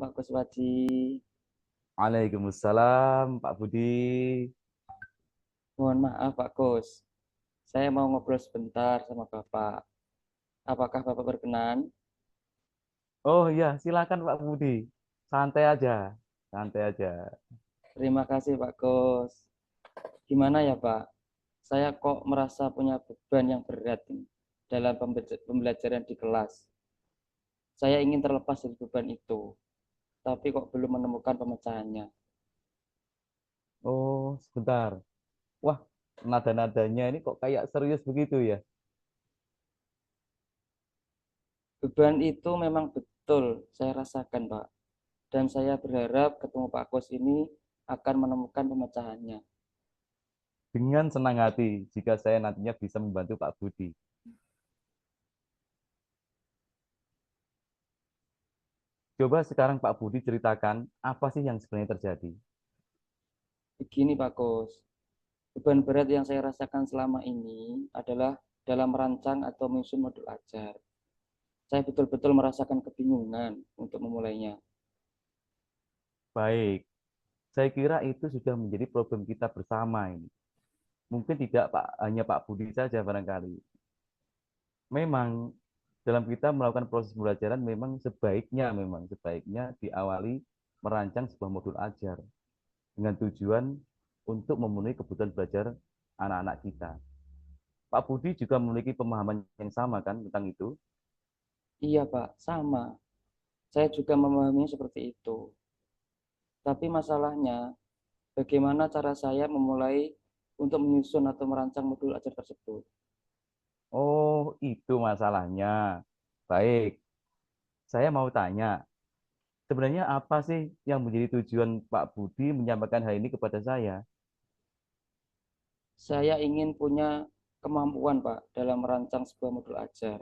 Pak Kuswaji. Waalaikumsalam, Pak Budi. Mohon maaf Pak Kus. Saya mau ngobrol sebentar sama Bapak. Apakah Bapak berkenan? Oh iya, silakan Pak Budi. Santai aja, santai aja. Terima kasih Pak Kus. Gimana ya Pak? Saya kok merasa punya beban yang berat nih dalam pembelajaran di kelas. Saya ingin terlepas dari beban itu, tapi kok belum menemukan pemecahannya. Oh, sebentar. Wah, nada-nadanya ini kok kayak serius begitu ya? Beban itu memang betul saya rasakan Pak. Dan saya berharap ketemu Pak Kus ini akan menemukan pemecahannya. Dengan senang hati jika saya nantinya bisa membantu Pak Budi. Coba sekarang Pak Budi ceritakan apa sih yang sebenarnya terjadi. Begini Pak Kus, beban berat yang saya rasakan selama ini adalah dalam merancang atau menyusun modul ajar. Saya betul-betul merasakan kebingungan untuk memulainya. Baik, saya kira itu sudah menjadi problem kita bersama ini. Mungkin tidak Pak, hanya Pak Budi saja barangkali. Memang dalam kita melakukan proses pembelajaran memang sebaiknya diawali merancang sebuah modul ajar dengan tujuan untuk memenuhi kebutuhan belajar anak-anak kita. Pak Budi juga memiliki pemahaman yang sama kan tentang itu. Iya Pak, sama. Saya juga memahaminya seperti itu. Tapi masalahnya, bagaimana cara saya memulai untuk menyusun atau merancang modul ajar tersebut? Oh, itu masalahnya. Baik, saya mau tanya, sebenarnya apa sih yang menjadi tujuan Pak Budi menyampaikan hal ini kepada saya? Saya ingin punya kemampuan Pak dalam merancang sebuah modul ajar.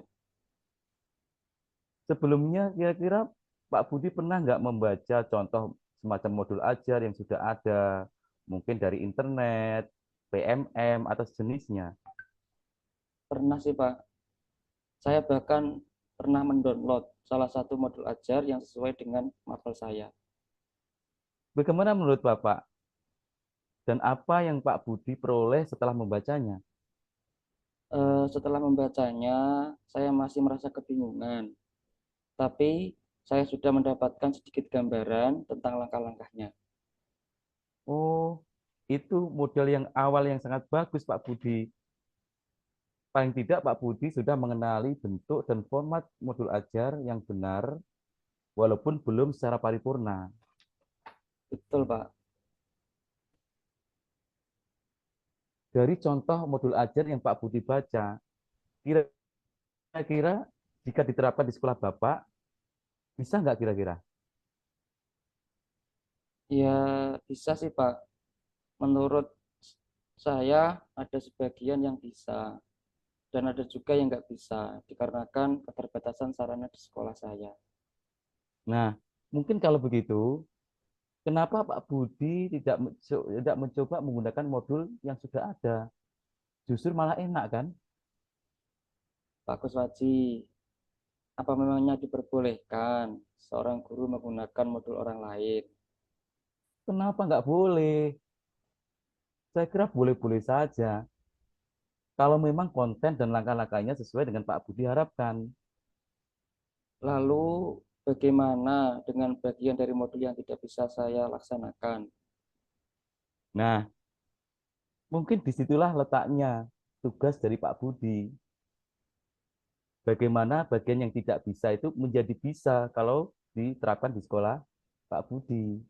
Sebelumnya kira-kira Pak Budi pernah nggak membaca contoh semacam modul ajar yang sudah ada, mungkin dari internet, PMM, atau sejenisnya? Pernah sih Pak, saya bahkan pernah mendownload salah satu modul ajar yang sesuai dengan mapel saya. Bagaimana menurut Bapak? Dan apa yang Pak Budi peroleh setelah membacanya? Setelah membacanya, saya masih merasa kebingungan, tapi saya sudah mendapatkan sedikit gambaran tentang langkah-langkahnya. Oh, itu model yang awal yang sangat bagus Pak Budi. Paling tidak Pak Budi sudah mengenali bentuk dan format modul ajar yang benar, walaupun belum secara paripurna. Betul, Pak. Dari contoh modul ajar yang Pak Budi baca, kira-kira jika diterapkan di sekolah Bapak, bisa nggak kira-kira? Ya, bisa sih, Pak. Menurut saya, ada sebagian yang bisa, dan ada juga yang nggak bisa, dikarenakan keterbatasan sarana di sekolah saya. Nah, mungkin kalau begitu, kenapa Pak Budi tidak mencoba menggunakan modul yang sudah ada? Justru malah enak kan? Pak Kuswaji, apa memangnya diperbolehkan seorang guru menggunakan modul orang lain? Kenapa nggak boleh? Saya kira boleh-boleh saja. Kalau memang konten dan langkah-langkahnya sesuai dengan Pak Budi harapkan. Lalu, bagaimana dengan bagian dari modul yang tidak bisa saya laksanakan? Nah, mungkin disitulah letaknya tugas dari Pak Budi. Bagaimana bagian yang tidak bisa itu menjadi bisa kalau diterapkan di sekolah Pak Budi.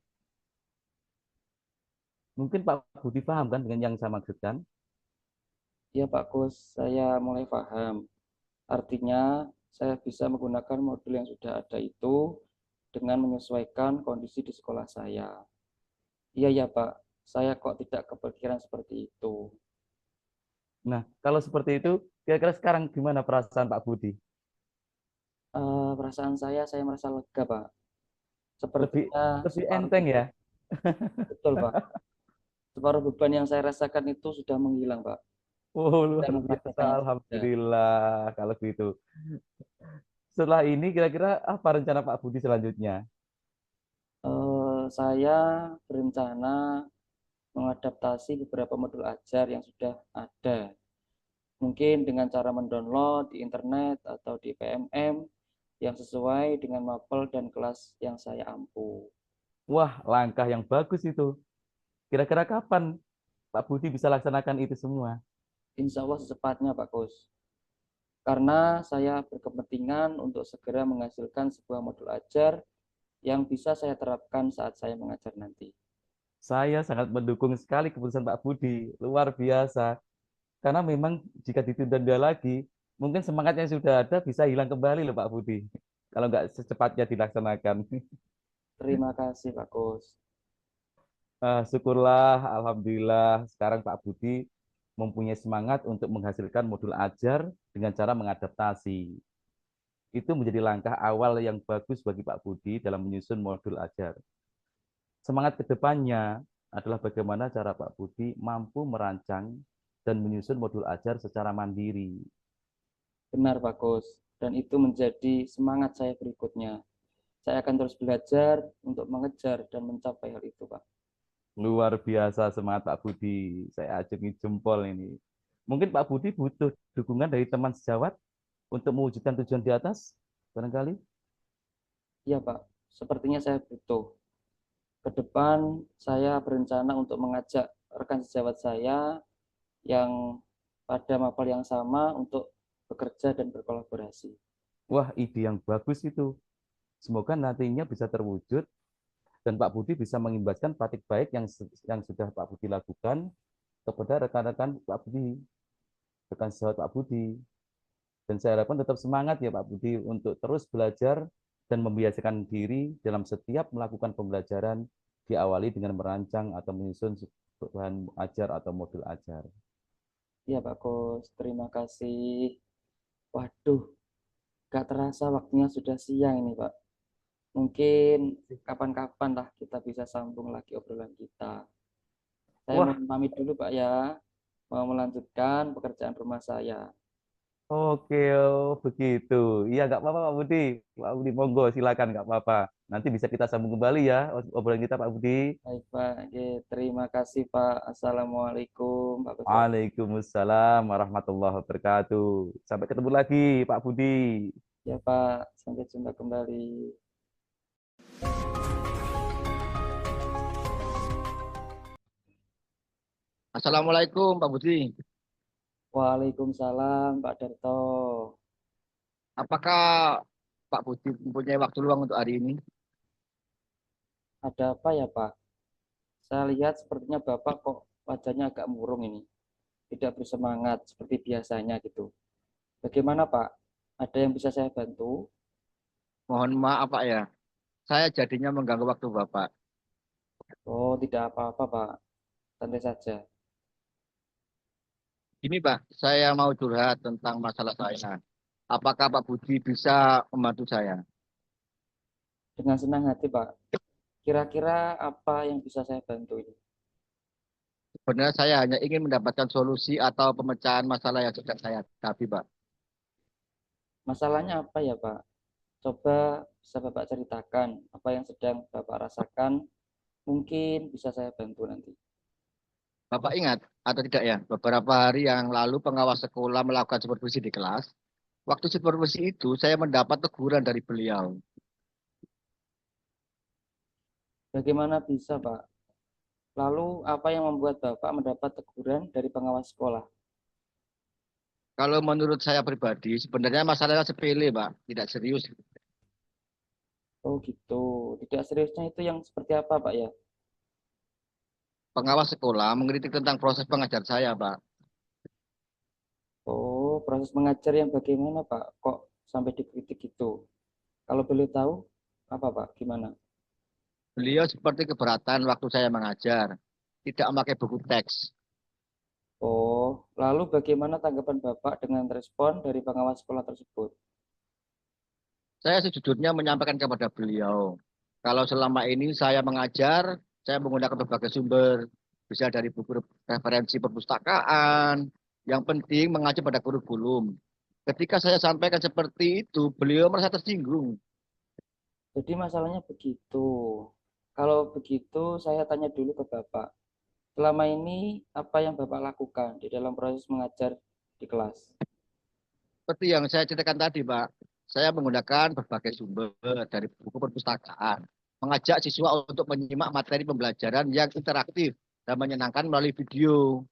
Mungkin Pak Budi paham kan dengan yang saya maksudkan? Ya, Pak Kus, saya mulai paham. Artinya, saya bisa menggunakan modul yang sudah ada itu dengan menyesuaikan kondisi di sekolah saya. Iya, ya, Pak. Saya kok tidak kepikiran seperti itu. Nah, kalau seperti itu, kira-kira sekarang gimana perasaan Pak Budi? Perasaan saya merasa lega, Pak. Lebih Sepertinya lebih separuh enteng ya? beban, betul, Pak. Separuh beban yang saya rasakan itu sudah menghilang, Pak. Oh, Saya luar biasa. mempraktekannya saja. Alhamdulillah kalau gitu. Setelah ini kira-kira apa rencana Pak Budi selanjutnya? Saya berencana mengadaptasi beberapa modul ajar yang sudah ada. Mungkin dengan cara mendownload di internet atau di PMM yang sesuai dengan mapel dan kelas yang saya ampu. Wah, langkah yang bagus itu. Kira-kira kapan Pak Budi bisa laksanakan itu semua? Insya Allah secepatnya, Pak Kus. Karena saya berkepentingan untuk segera menghasilkan sebuah modul ajar yang bisa saya terapkan saat saya mengajar nanti. Saya sangat mendukung sekali keputusan Pak Budi. Luar biasa. Karena memang jika ditunda lagi, mungkin semangat yang sudah ada bisa hilang kembali loh Pak Budi. Kalau nggak secepatnya dilaksanakan. Terima kasih, Pak Kus. Syukurlah, Alhamdulillah sekarang Pak Budi mempunyai semangat untuk menghasilkan modul ajar dengan cara mengadaptasi. Itu menjadi langkah awal yang bagus bagi Pak Budi dalam menyusun modul ajar. Semangat kedepannya adalah bagaimana cara Pak Budi mampu merancang dan menyusun modul ajar secara mandiri. Benar, Pak Kus. Dan itu menjadi semangat saya berikutnya. Saya akan terus belajar untuk mengejar dan mencapai hal itu, Pak. Luar biasa semangat Pak Budi. Saya acungi jempol ini. Mungkin Pak Budi butuh dukungan dari teman sejawat untuk mewujudkan tujuan di atas, barangkali. Iya, Pak. Sepertinya saya butuh. Ke depan, saya berencana untuk mengajak rekan sejawat saya yang pada mapel yang sama untuk bekerja dan berkolaborasi. Wah, ide yang bagus itu. Semoga nantinya bisa terwujud dan Pak Budi bisa mengimbaskan praktik baik yang sudah Pak Budi lakukan kepada rekan-rekan Pak Budi, rekan sejawat Pak Budi. Dan saya harapkan tetap semangat ya Pak Budi untuk terus belajar dan membiasakan diri dalam setiap melakukan pembelajaran diawali dengan merancang atau menyusun bahan ajar atau modul ajar. Iya, Pak Kus. Terima kasih. Waduh, gak terasa waktunya sudah siang ini, Pak. Mungkin kapan-kapan lah kita bisa sambung lagi obrolan kita. Saya Wah, mohon pamit dulu, Pak ya. Mau melanjutkan pekerjaan rumah saya. oke, oh, begitu. Iya, nggak apa-apa Pak Budi. Pak Budi, monggo, silakan, nggak apa-apa. Nanti bisa kita sambung kembali ya, obrolan kita Pak Budi. Baik, Pak. Oke, terima kasih, Pak. Assalamualaikum, Pak Kus. Waalaikumsalam warahmatullahi wabarakatuh. Sampai ketemu lagi, Pak Budi. Ya, Pak. Sampai jumpa kembali. Assalamualaikum Pak Budi. Waalaikumsalam, Pak Darto. Apakah Pak Budi mempunyai waktu luang untuk hari ini? Ada apa ya, Pak? Saya lihat sepertinya Bapak kok wajahnya agak murung ini. Tidak bersemangat seperti biasanya gitu. Bagaimana, Pak? Ada yang bisa saya bantu? Mohon maaf Pak ya, saya jadinya mengganggu waktu Bapak. Oh, tidak apa-apa, Pak. Santai saja. Ini Pak, saya mau curhat tentang masalah saya. Apakah Pak Budi bisa membantu saya? Dengan senang hati, Pak. Kira-kira apa yang bisa saya bantu ini? Sebenarnya saya hanya ingin mendapatkan solusi atau pemecahan masalah yang sedang saya hadapi Pak. Masalahnya apa ya, Pak? Coba bisa Bapak ceritakan apa yang sedang Bapak rasakan. Mungkin bisa saya bantu nanti. Bapak ingat atau tidak ya, beberapa hari yang lalu pengawas sekolah melakukan supervisi di kelas. Waktu supervisi itu saya mendapat teguran dari beliau. Bagaimana bisa, Pak? Lalu apa yang membuat Bapak mendapat teguran dari pengawas sekolah? Kalau menurut saya pribadi, sebenarnya masalahnya sepele, Pak. Tidak serius. Oh gitu. Tidak seriusnya itu yang seperti apa, Pak ya? Pengawas sekolah mengkritik tentang proses pengajar saya, Pak. Oh, proses mengajar yang bagaimana, Pak? Kok sampai dikritik gitu? Kalau boleh tahu, apa, Pak? Gimana? Beliau seperti keberatan waktu saya mengajar. Tidak memakai buku teks. Oh, lalu bagaimana tanggapan Bapak dengan respon dari pengawas sekolah tersebut? Saya sejujurnya menyampaikan kepada beliau. Kalau selama ini saya mengajar, saya menggunakan berbagai sumber. Bisa dari buku referensi perpustakaan. Yang penting mengacu pada kurikulum. Ketika saya sampaikan seperti itu, beliau merasa tersinggung. Jadi masalahnya begitu. Kalau begitu, saya tanya dulu ke Bapak. Selama ini, apa yang Bapak lakukan di dalam proses mengajar di kelas? Seperti yang saya ceritakan tadi, Pak, saya menggunakan berbagai sumber dari buku perpustakaan, mengajak siswa untuk menyimak materi pembelajaran yang interaktif dan menyenangkan melalui video.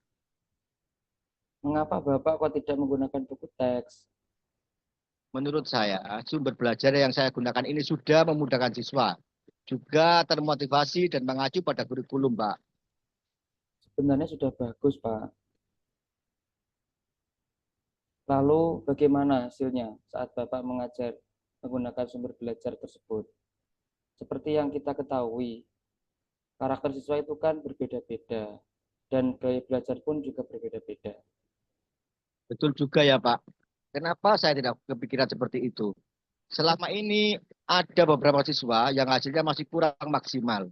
Mengapa Bapak kok tidak menggunakan buku teks? Menurut saya, sumber belajar yang saya gunakan ini sudah memudahkan siswa, juga termotivasi dan mengacu pada kurikulum, Pak. Sebenarnya sudah bagus, Pak. Lalu bagaimana hasilnya saat Bapak mengajar menggunakan sumber belajar tersebut? Seperti yang kita ketahui, karakter siswa itu kan berbeda-beda dan gaya belajar pun juga berbeda-beda. Betul juga ya, Pak. Kenapa saya tidak kepikiran seperti itu? Selama ini ada beberapa siswa yang hasilnya masih kurang maksimal.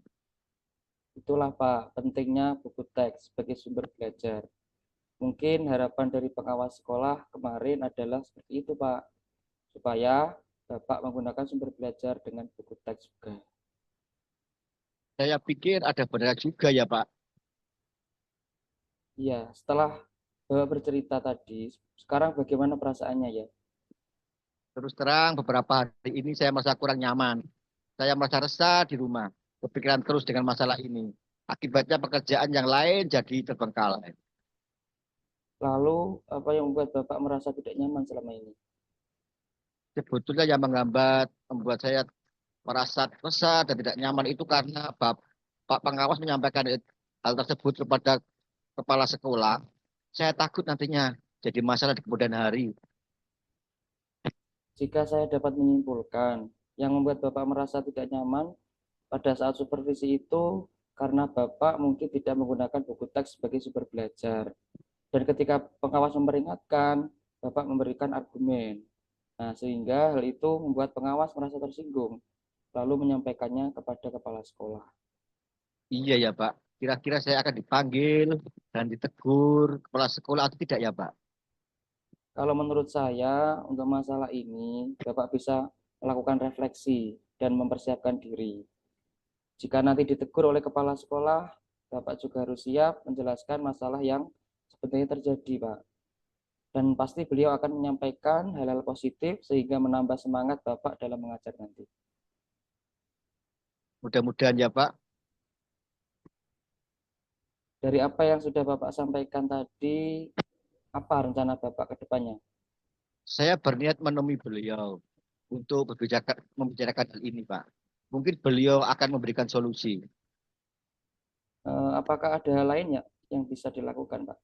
Itulah Pak, pentingnya buku teks sebagai sumber belajar. Mungkin harapan dari pengawas sekolah kemarin adalah seperti itu Pak, supaya Bapak menggunakan sumber belajar dengan buku teks juga. Saya pikir ada benar juga ya, Pak. Iya, setelah Bapak bercerita tadi, sekarang bagaimana perasaannya ya? Terus terang beberapa hari ini saya merasa kurang nyaman. Saya merasa resah di rumah, kepikiran terus dengan masalah ini. Akibatnya pekerjaan yang lain jadi terbengkalai. Lalu, apa yang membuat Bapak merasa tidak nyaman selama ini? Sebetulnya yang menghambat membuat saya merasa resah dan tidak nyaman itu karena Pak Pengawas menyampaikan hal tersebut kepada kepala sekolah. Saya takut nantinya jadi masalah di kemudian hari. Jika saya dapat menyimpulkan, yang membuat Bapak merasa tidak nyaman pada saat supervisi itu karena Bapak mungkin tidak menggunakan buku teks sebagai sumber belajar. Dan ketika pengawas memperingatkan, Bapak memberikan argumen. Nah, sehingga hal itu membuat pengawas merasa tersinggung, lalu menyampaikannya kepada kepala sekolah. Iya ya, Pak. Kira-kira saya akan dipanggil dan ditegur kepala sekolah atau tidak ya, Pak? Kalau menurut saya, untuk masalah ini, Bapak bisa melakukan refleksi dan mempersiapkan diri. Jika nanti ditegur oleh kepala sekolah, Bapak juga harus siap menjelaskan masalah yang sebenarnya terjadi, Pak. Dan pasti beliau akan menyampaikan hal-hal positif sehingga menambah semangat Bapak dalam mengajar nanti. Mudah-mudahan ya, Pak. Dari apa yang sudah Bapak sampaikan tadi, apa rencana Bapak ke depannya? Saya berniat menemui beliau untuk membicarakan hal ini, Pak. Mungkin beliau akan memberikan solusi. Apakah ada hal lain ya yang bisa dilakukan, Pak?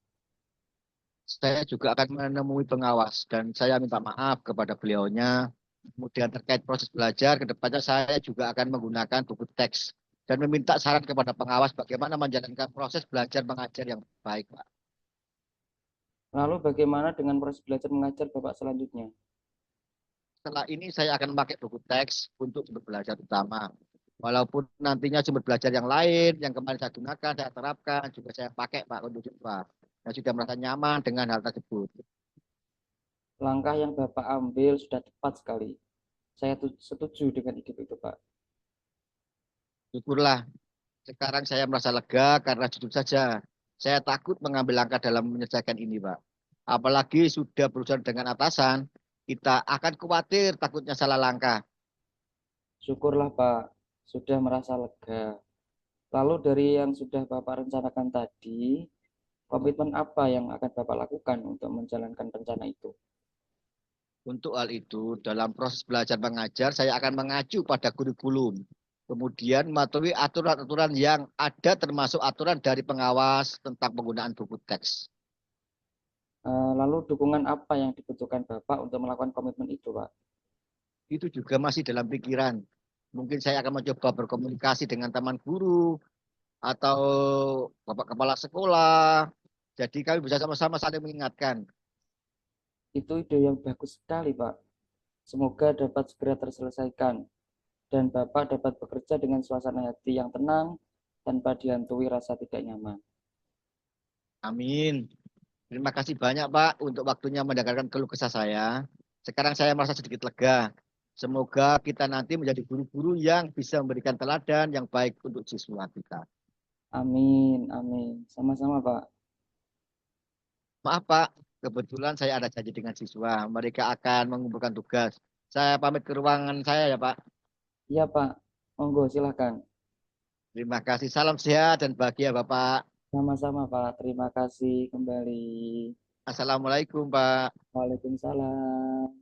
Saya juga akan menemui pengawas dan saya minta maaf kepada beliaunya. Kemudian terkait proses belajar, ke depannya saya juga akan menggunakan buku teks dan meminta saran kepada pengawas bagaimana menjalankan proses belajar mengajar yang baik, Pak. Lalu bagaimana dengan proses belajar mengajar Bapak selanjutnya? Setelah ini saya akan memakai buku teks untuk sumber belajar utama. Walaupun nantinya sumber belajar yang lain, yang kemarin saya gunakan, saya terapkan, juga saya pakai Pak untuk siswa. Saya sudah merasa nyaman dengan hal tersebut. Langkah yang Bapak ambil sudah tepat sekali. Saya setuju dengan ide itu, Pak. Syukurlah, sekarang saya merasa lega karena jujur saja, saya takut mengambil langkah dalam menyelesaikan ini, Pak. Apalagi sudah berurusan dengan atasan, kita akan khawatir takutnya salah langkah. Syukurlah, Pak, sudah merasa lega. Lalu dari yang sudah Bapak rencanakan tadi, komitmen apa yang akan Bapak lakukan untuk menjalankan rencana itu? Untuk hal itu, dalam proses belajar mengajar, saya akan mengacu pada kurikulum. Kemudian mematuhi aturan-aturan yang ada termasuk aturan dari pengawas tentang penggunaan buku teks. Lalu dukungan apa yang dibutuhkan Bapak untuk melakukan komitmen itu, Pak? Itu juga masih dalam pikiran. Mungkin saya akan mencoba berkomunikasi dengan teman guru atau bapak kepala sekolah. Jadi kami bisa sama-sama saling mengingatkan. Itu ide yang bagus sekali, Pak. Semoga dapat segera terselesaikan dan Bapak dapat bekerja dengan suasana hati yang tenang tanpa dihantui rasa tidak nyaman. Amin. Terima kasih banyak Pak untuk waktunya mendengarkan keluh kesah saya. Sekarang saya merasa sedikit lega. Semoga kita nanti menjadi guru-guru yang bisa memberikan teladan yang baik untuk siswa kita. Amin, amin. Sama-sama, Pak. Maaf Pak, kebetulan saya ada janji dengan siswa. Mereka akan mengumpulkan tugas. Saya pamit ke ruangan saya ya Pak. Iya, Pak. Monggo, silakan. Terima kasih. Salam sehat dan bahagia Bapak. Sama-sama, Pak. Terima kasih kembali. Assalamualaikum Pak. Waalaikumsalam.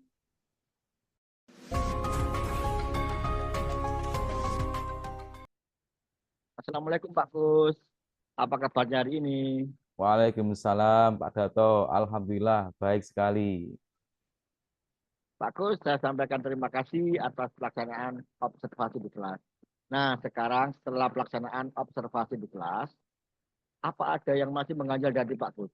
Assalamualaikum Pak Kus. Apa kabarnya hari ini? Waalaikumsalam, Pak Dato. Alhamdulillah, baik sekali. Pak Kus, saya sampaikan terima kasih atas pelaksanaan observasi di kelas. Nah, sekarang setelah pelaksanaan observasi di kelas, apa ada yang masih mengganjal dari Pak Kus?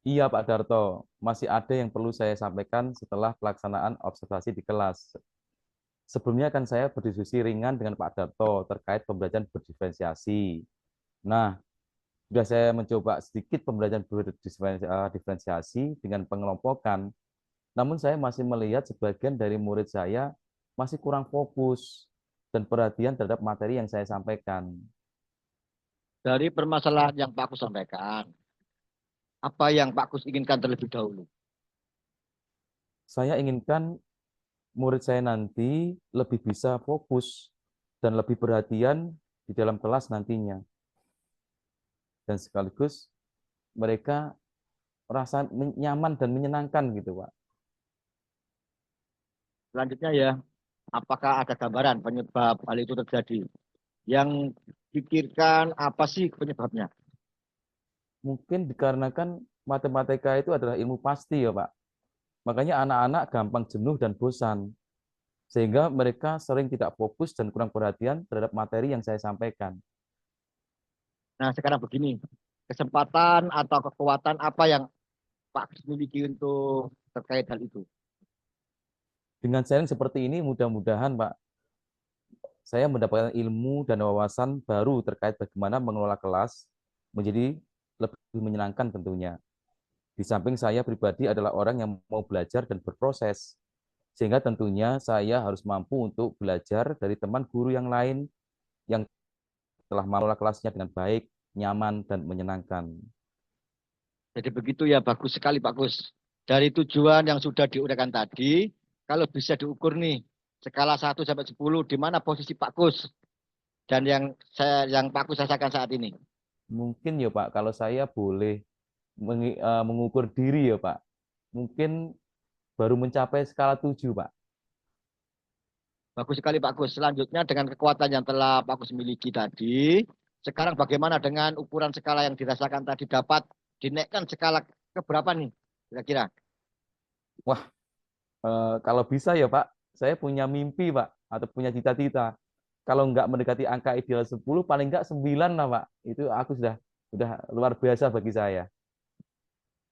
Iya, Pak Darto. Masih ada yang perlu saya sampaikan setelah pelaksanaan observasi di kelas. Sebelumnya kan saya berdiskusi ringan dengan Pak Darto terkait pembelajaran berdiferensiasi. Nah, sudah saya mencoba sedikit pembelajaran berdiferensiasi dengan pengelompokan. Namun saya masih melihat sebagian dari murid saya masih kurang fokus dan perhatian terhadap materi yang saya sampaikan. Dari permasalahan yang Pak Kus sampaikan, apa yang Pak Kus inginkan terlebih dahulu? Saya inginkan murid saya nanti lebih bisa fokus dan lebih perhatian di dalam kelas nantinya. Dan sekaligus mereka merasa nyaman dan menyenangkan gitu, Pak. Selanjutnya ya, apakah ada gambaran penyebab hal itu terjadi? Yang pikirkan apa sih penyebabnya? Mungkin dikarenakan matematika itu adalah ilmu pasti ya, Pak. Makanya anak-anak gampang jenuh dan bosan. Sehingga mereka sering tidak fokus dan kurang perhatian terhadap materi yang saya sampaikan. Nah, sekarang begini, kesempatan atau kekuatan apa yang Pak Kus miliki untuk terkait hal itu? Dengan sharing seperti ini, mudah-mudahan, Pak, saya mendapatkan ilmu dan wawasan baru terkait bagaimana mengelola kelas menjadi lebih menyenangkan tentunya. Di samping saya pribadi adalah orang yang mau belajar dan berproses, sehingga tentunya saya harus mampu untuk belajar dari teman guru yang lain yang telah mengelola kelasnya dengan baik, nyaman, dan menyenangkan. Jadi begitu ya, bagus sekali Pak Kus. Dari tujuan yang sudah diuraikan tadi, kalau bisa diukur nih, skala 1 sampai 10, di mana posisi Pak Kus dan yang Pak Kus rasakan saat ini? Mungkin ya Pak, kalau saya boleh mengukur diri ya Pak, mungkin baru mencapai skala 7 Pak. Bagus sekali Pak Kus. Selanjutnya dengan kekuatan yang telah Pak Kus miliki tadi, sekarang bagaimana dengan ukuran skala yang dirasakan tadi, dapat dinaikkan skala ke berapa nih kira-kira? Wah, kalau bisa ya Pak, saya punya mimpi Pak, atau punya cita-cita. Kalau nggak mendekati angka ideal 10, paling nggak 9 lah Pak. Itu aku sudah luar biasa bagi saya.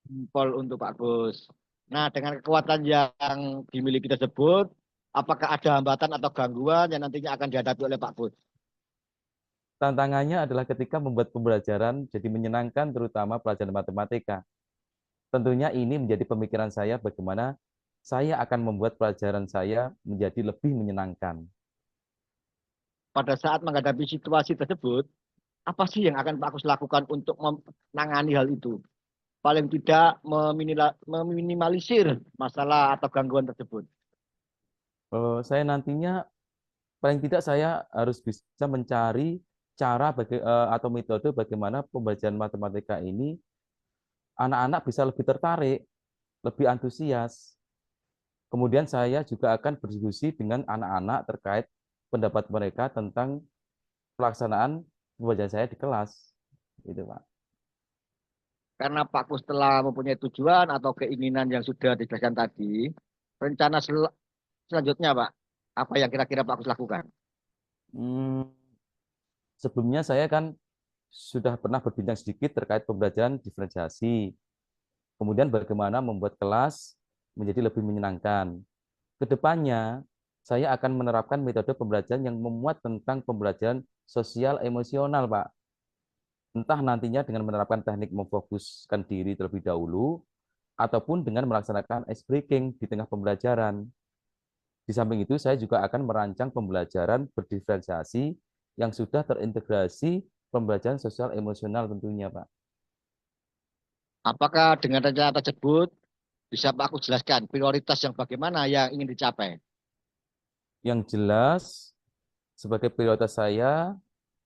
Jempol untuk Pak Gus. Nah, dengan kekuatan yang dimiliki tersebut, apakah ada hambatan atau gangguan yang nantinya akan dihadapi oleh Pak Gus? Tantangannya adalah ketika membuat pembelajaran jadi menyenangkan, terutama pelajaran matematika. Tentunya ini menjadi pemikiran saya bagaimana saya akan membuat pelajaran saya menjadi lebih menyenangkan. Pada saat menghadapi situasi tersebut, apa sih yang akan Pak Gus lakukan untuk menangani hal itu? Paling tidak meminimalisir masalah atau gangguan tersebut. Saya nantinya paling tidak saya harus bisa mencari cara atau metode bagaimana pembelajaran matematika ini anak-anak bisa lebih tertarik, lebih antusias. Kemudian saya juga akan berdiskusi dengan anak-anak terkait pendapat mereka tentang pelaksanaan pembelajaran saya di kelas. Gitu, Pak. Karena Pak Gus telah mempunyai tujuan atau keinginan yang sudah dijelaskan tadi, rencana selanjutnya Pak, apa yang kira-kira Pak Gus lakukan? Hmm, Sebelumnya saya kan sudah pernah berbincang sedikit terkait pembelajaran diferensiasi. Kemudian bagaimana membuat kelas menjadi lebih menyenangkan. Kedepannya, saya akan menerapkan metode pembelajaran yang memuat tentang pembelajaran sosial emosional, Pak. Entah nantinya dengan menerapkan teknik memfokuskan diri terlebih dahulu, ataupun dengan melaksanakan ice breaking di tengah pembelajaran. Di samping itu, saya juga akan merancang pembelajaran berdiferensiasi yang sudah terintegrasi pembelajaran sosial emosional tentunya, Pak. Apakah dengan rencana tersebut bisa Pak Agus jelaskan prioritas yang bagaimana yang ingin dicapai? Yang jelas, sebagai prioritas saya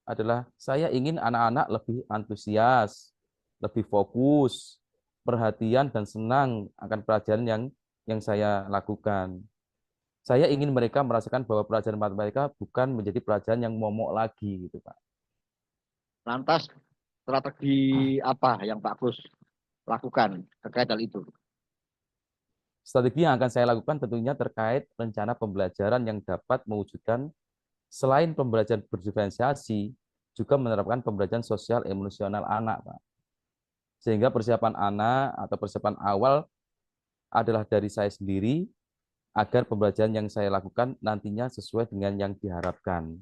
adalah saya ingin anak-anak lebih antusias, lebih fokus, perhatian dan senang akan pelajaran yang saya lakukan. Saya ingin mereka merasakan bahwa pelajaran matematika bukan menjadi pelajaran yang momok lagi gitu, Pak. Lantas strategi apa yang Pak Agus lakukan terkait hal itu? Strategi yang akan saya lakukan tentunya terkait rencana pembelajaran yang dapat mewujudkan selain pembelajaran berdiferensiasi, juga menerapkan pembelajaran sosial emosional anak, Pak. Sehingga persiapan anak atau persiapan awal adalah dari saya sendiri, agar pembelajaran yang saya lakukan nantinya sesuai dengan yang diharapkan.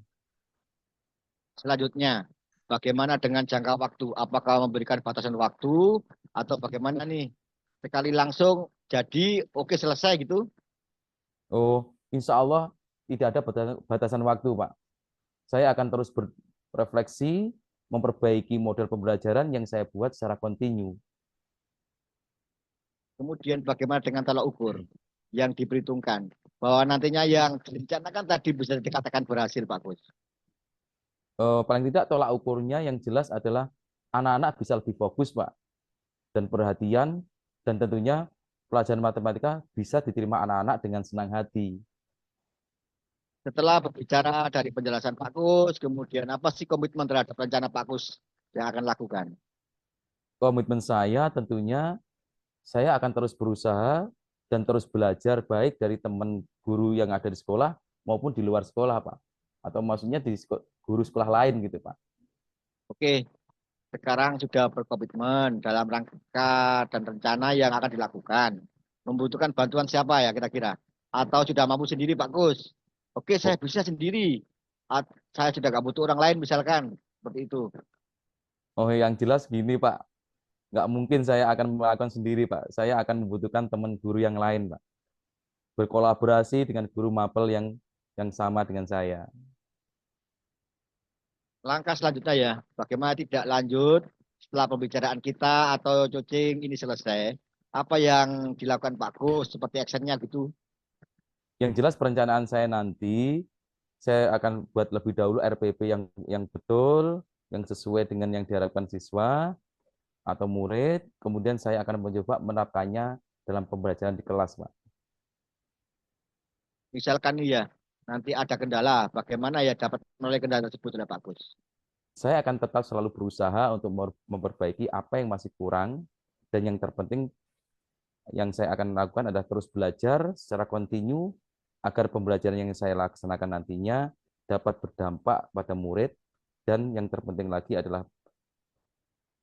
Selanjutnya, bagaimana dengan jangka waktu? Apakah memberikan batasan waktu atau bagaimana nih? Sekali langsung jadi oke selesai gitu? Oh, insya Allah tidak ada batasan waktu, Pak. Saya akan terus berefleksi, memperbaiki model pembelajaran yang saya buat secara kontinu. Kemudian bagaimana dengan tolak ukur yang diperhitungkan? Bahwa nantinya yang direncanakan tadi bisa dikatakan berhasil, Pak Gus. Paling tidak tolak ukurnya yang jelas adalah anak-anak bisa lebih fokus, Pak, dan perhatian, dan tentunya pelajaran matematika bisa diterima anak-anak dengan senang hati. Setelah berbicara dari penjelasan Pak Gus, kemudian apa sih komitmen terhadap rencana Pak Gus yang akan lakukan? Komitmen saya tentunya saya akan terus berusaha dan terus belajar baik dari teman guru yang ada di sekolah maupun di luar sekolah, Pak. Atau maksudnya di guru sekolah lain gitu, Pak. Oke, sekarang sudah berkomitmen dalam rangka dan rencana yang akan dilakukan. Membutuhkan bantuan siapa ya kira-kira? Atau sudah mampu sendiri Pak Gus? Oke, saya Oh, bisa sendiri. Saya sudah nggak butuh orang lain misalkan. Seperti itu. oh, yang jelas gini, Pak. Nggak mungkin saya akan melakukan sendiri, Pak. Saya akan membutuhkan teman guru yang lain, Pak. Berkolaborasi dengan guru mapel yang sama dengan saya. Langkah selanjutnya ya, bagaimana tidak lanjut setelah pembicaraan kita atau coaching ini selesai? Apa yang dilakukan Pak Gus seperti actionnya gitu? Yang jelas perencanaan saya nanti, saya akan buat lebih dahulu RPP yang betul, yang sesuai dengan yang diharapkan siswa atau murid, kemudian saya akan mencoba menerapkannya dalam pembelajaran di kelas, Pak. Misalkan nih ya, nanti ada kendala, bagaimana ya dapat melalui kendala tersebut oleh Pak Gus? Saya akan tetap selalu berusaha untuk memperbaiki apa yang masih kurang, dan yang terpenting yang saya akan lakukan adalah terus belajar secara kontinu agar pembelajaran yang saya laksanakan nantinya dapat berdampak pada murid, dan yang terpenting lagi adalah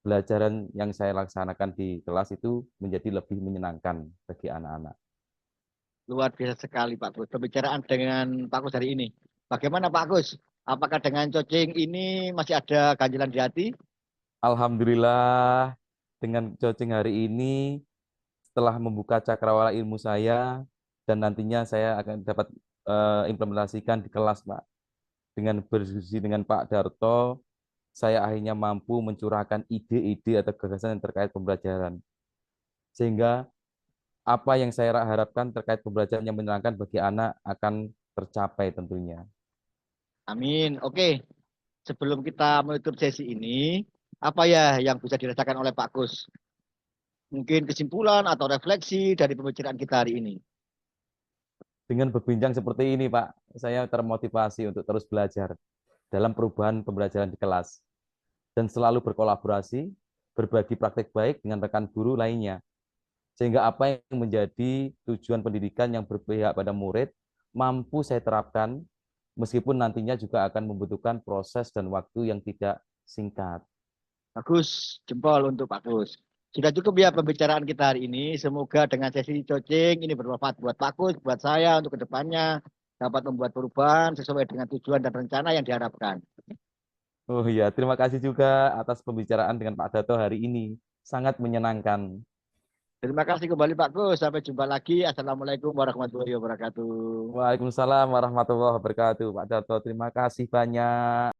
pelajaran yang saya laksanakan di kelas itu menjadi lebih menyenangkan bagi anak-anak. Luar biasa sekali Pak Gus. Pembicaraan dengan Pak Gus hari ini. Bagaimana Pak Gus? Apakah dengan coaching ini masih ada ganjilan di hati? Alhamdulillah, dengan coaching hari ini, setelah membuka cakrawala ilmu saya, dan nantinya saya akan dapat implementasikan di kelas, Pak. Dengan berdiskusi dengan Pak Darto, saya akhirnya mampu mencurahkan ide-ide atau gagasan yang terkait pembelajaran. Sehingga apa yang saya harapkan terkait pembelajaran yang menyenangkan bagi anak akan tercapai tentunya. Amin. Oke, sebelum kita menutup sesi ini, apa ya yang bisa dirasakan oleh Pak Gus? Mungkin kesimpulan atau refleksi dari pembicaraan kita hari ini. Dengan berbincang seperti ini, Pak, saya termotivasi untuk terus belajar dalam perubahan pembelajaran di kelas dan selalu berkolaborasi, berbagi praktik baik dengan rekan guru lainnya. Sehingga apa yang menjadi tujuan pendidikan yang berpihak pada murid mampu saya terapkan, meskipun nantinya juga akan membutuhkan proses dan waktu yang tidak singkat. Bagus, jempol untuk Pak Gus. Sudah cukup ya pembicaraan kita hari ini. Semoga dengan sesi coaching ini bermanfaat buat Pak Gus, buat saya untuk kedepannya dapat membuat perubahan sesuai dengan tujuan dan rencana yang diharapkan. Oh iya, terima kasih juga atas pembicaraan dengan Pak Dato hari ini. Sangat menyenangkan. Terima kasih kembali Pak Gus. Sampai jumpa lagi. Assalamualaikum warahmatullahi wabarakatuh. Waalaikumsalam warahmatullahi wabarakatuh. Pak Darto, terima kasih banyak.